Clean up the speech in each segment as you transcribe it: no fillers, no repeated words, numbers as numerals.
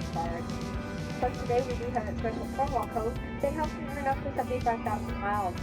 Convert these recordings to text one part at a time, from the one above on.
rewards card. Plus today we do have a special Boardwalk code that helps you earn up to 75,000 miles.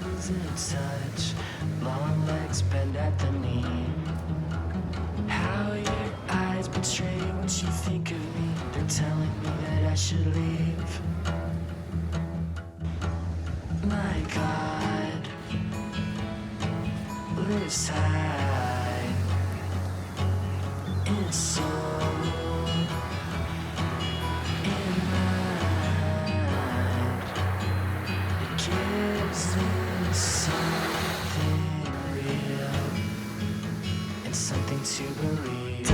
losing touch, long legs bend at the knee. How your eyes betray what you think of me. They're telling me that I should leave. My God lives high in soul, in mind. It gives me something real and something to believe.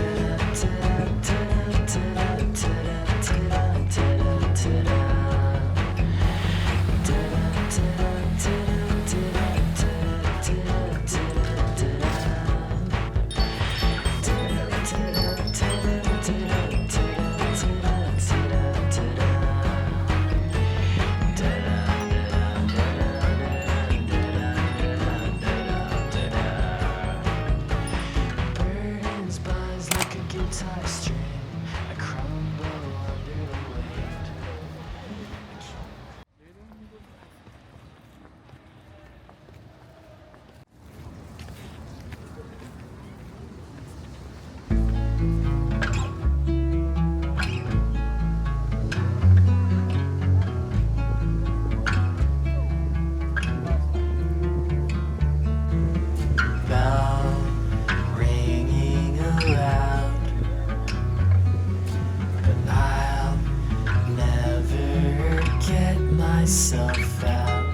Myself out.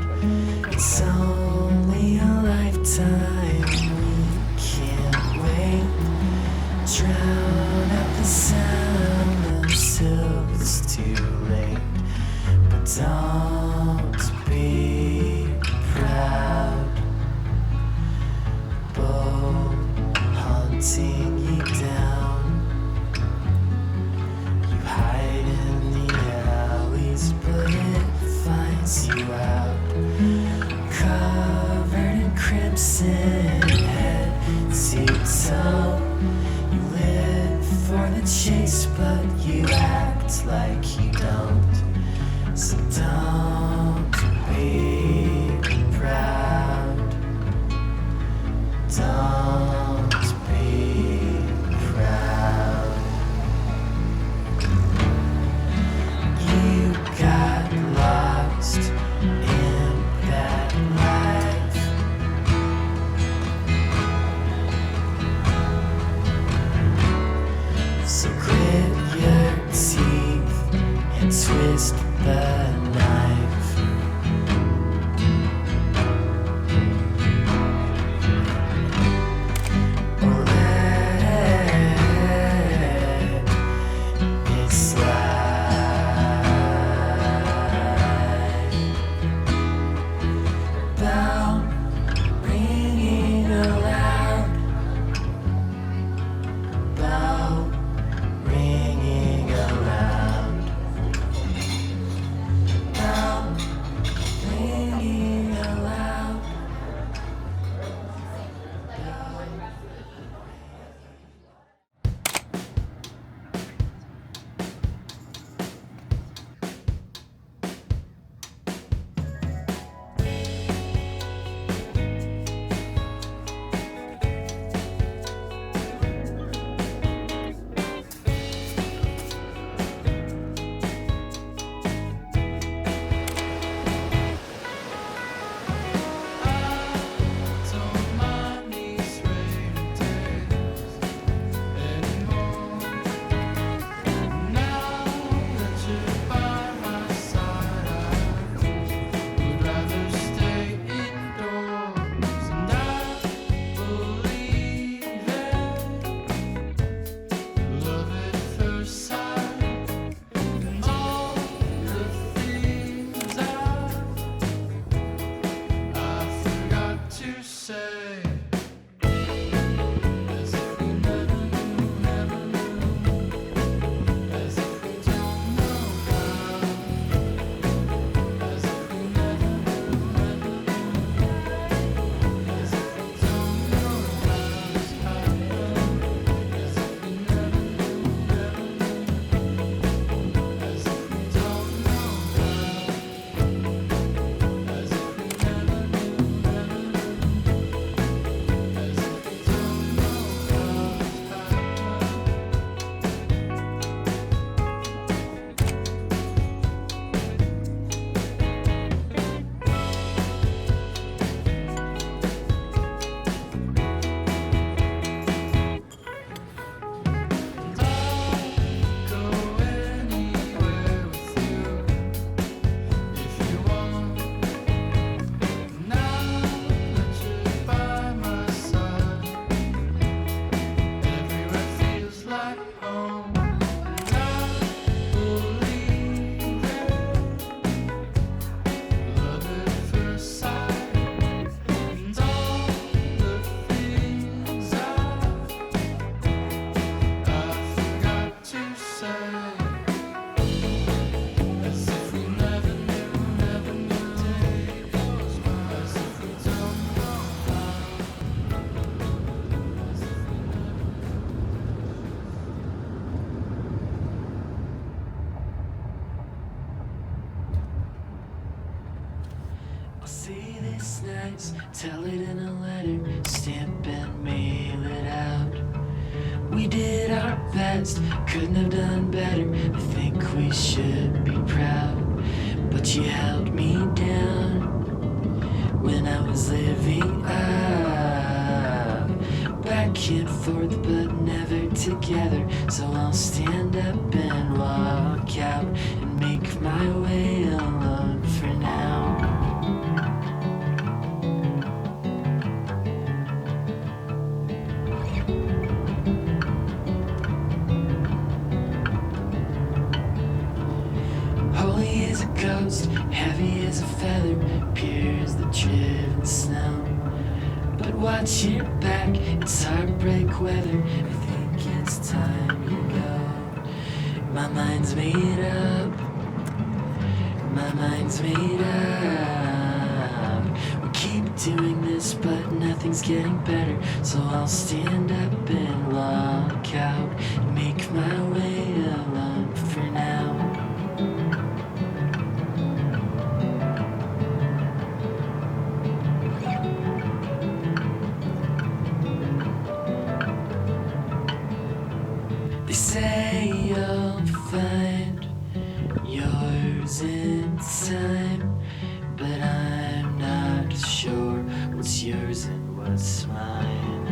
It's only a lifetime. We can't wait. Drown out the sound until it's too late. But don't be proud. Bull hunting you down. You hide in the alleys, but it finds you out, covered in crimson, head to toe. You live for the chase, but you act like you don't. So don't be proud. Don't be proud. twist the knife. Let it slide. Bell ringing aloud. Bell ringing around. Bell ringing aloud. Don't mind these rainy days anymore. Now that you're by my side, I would rather stay indoors. And I believe in love at first sight. And all the things I forgot to say. As if we never knew, as if we don't know how. As if we never knew, as if we don't know how's happened. As if we never knew, as if we don't know how. As if we never knew, as if we don't know how's happened. Go anywhere with you if you want. Now that you're by my side, everywhere feels like home. And I believe in love at first sight. And all the things I forgot to say. As if we never knew, day goes by. As if we don't know how. As if we never. I'll say this nice, tell it in a letter, stamp and mail it out. We did our best, couldn't have done better. I think we should be proud. But you held me down when I was living up. Back and forth, but never together. So I'll stand up and walk out and make my way alone for now. Holy as a ghost, heavy as a feather, pure as the driven snow. But watch your back, it's heartbreak weather. I think it's time you go. My mind's made up. My mind's made up. We keep doing this, but nothing's getting better. So I'll stand up and walk out and make my way alone for now. They say you'll find yours in time, but I'm not sure what's yours and what's mine.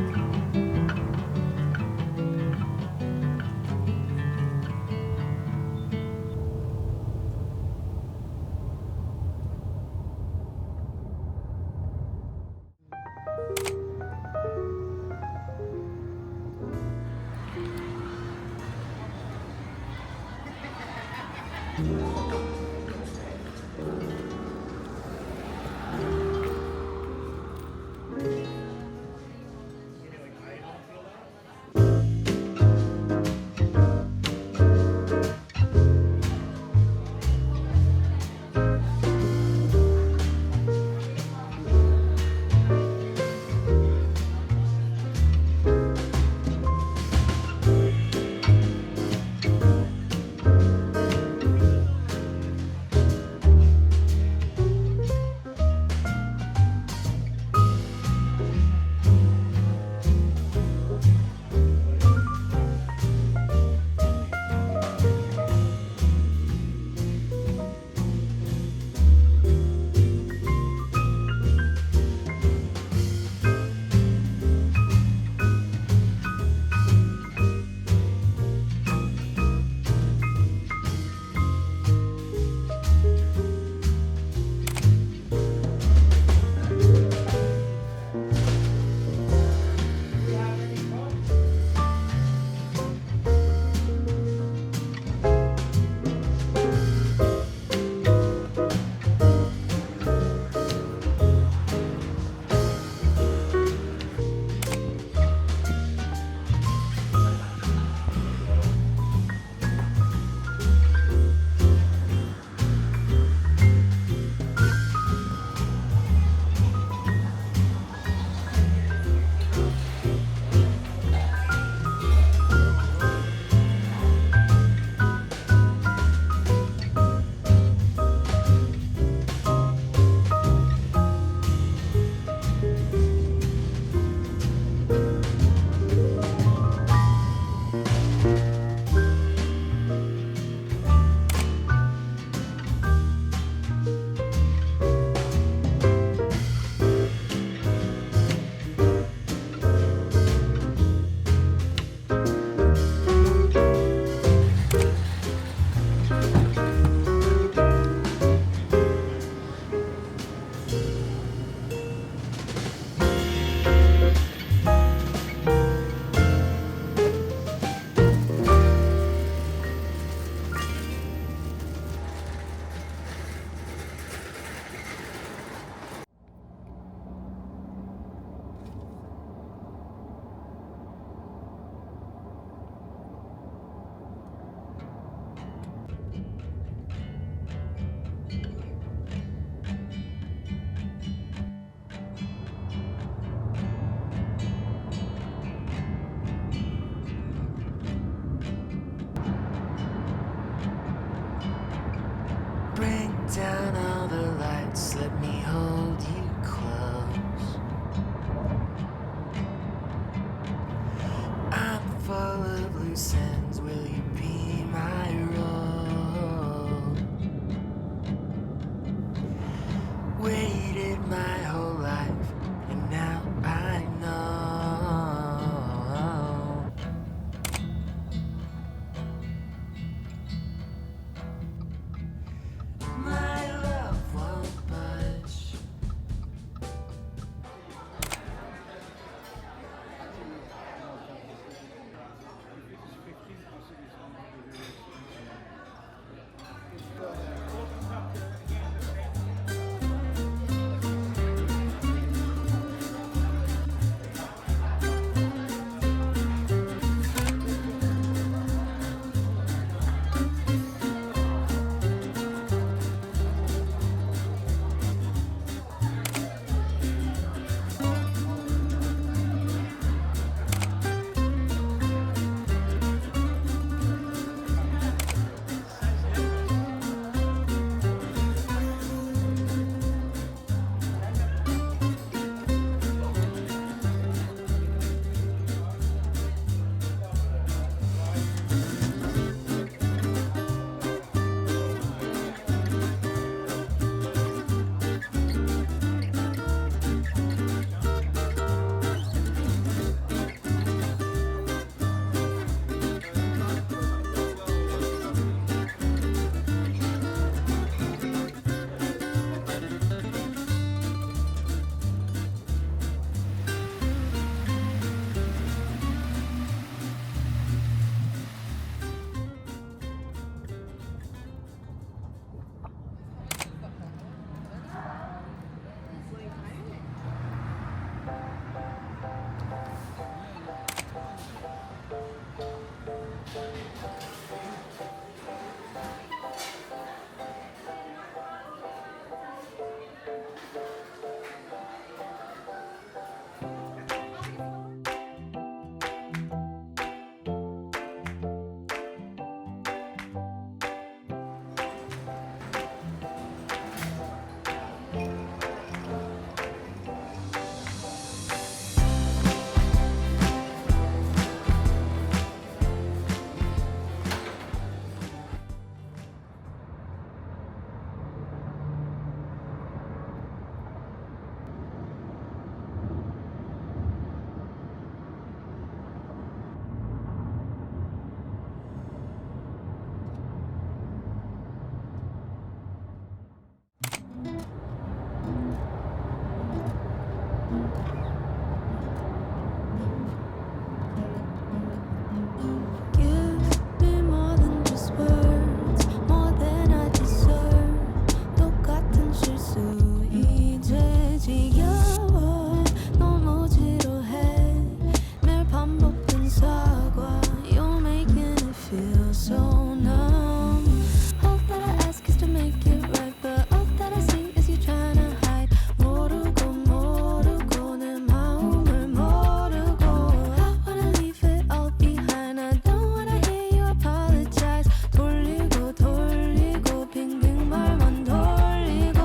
numb. All that I ask is to make it right, but all that I see is you trying to hide. 모르고 모르고 내 마음을 모르고 I wanna leave it all behind. I don't wanna hear you apologize. 돌리고 돌리고 빙빙 말만 돌리고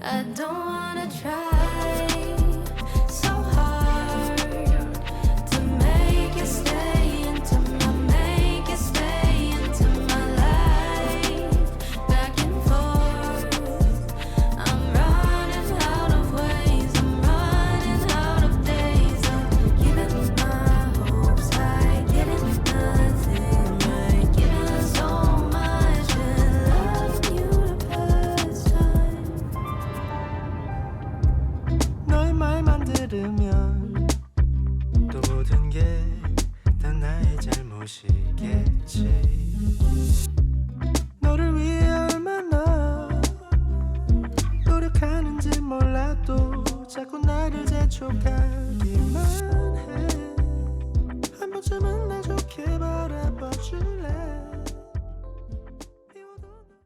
I don't wanna try so hard to make you stay into my life. Back and forth, I'm running out of ways, I'm running out of days of keeping my hopes high, getting nothing right, giving so much and loving you to pass time. 너의 말만 들으면 또 모든 게 다 나의 잘못이겠지.